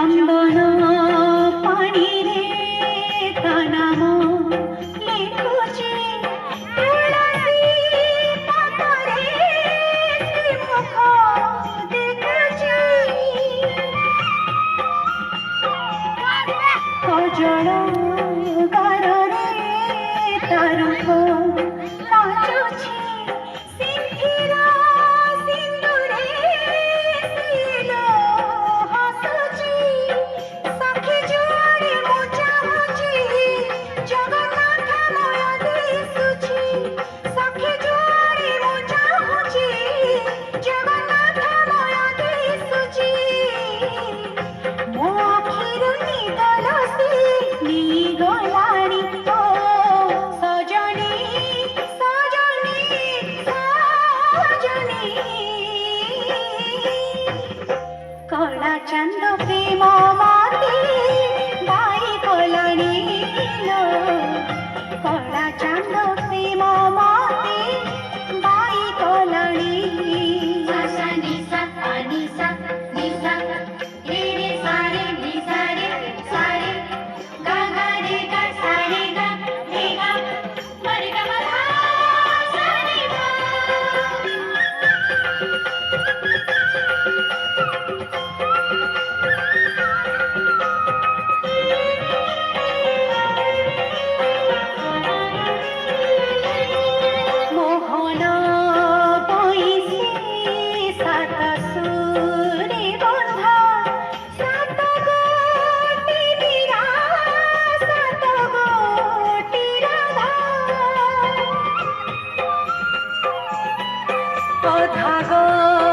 চন্দন পানিরে তা নাম লিখুছি তুলসী পত্রে শ্রীমুখ দেখুছি কজଳ ଗାରରେ ତା ରୂପ ନାଚୁଛି ସିନ୍ଧିର ସିନ୍ଦୁରେ ସିଲୋ ହସୁଛି ସଖୀ ଯୁଆଡ଼େ ମୁଁ ଚାହୁଁଛି ଜଗନ୍ନାଥମୟ ଦିଶୁଛି ସଖୀ ଯୁଆଡ଼େ ମୁଁ ଚାହୁଁଛି ଜଗନ୍ନାଥମୟ ଦିଶୁଛି ମୋ ଆଖିରୁ ନିଦ ଗଲାଣି ଓ ସଜନୀ ସଜନୀ ସଜନୀ କଳା ଚାନ୍ଦ ପ୍ରେମ ମତେ ବାଇ କଲାଣି ଲୋ କଳା ଚାନ୍ଦ ପ୍ରେମ ମତେ ବାଇ କଲାଣି ধাগ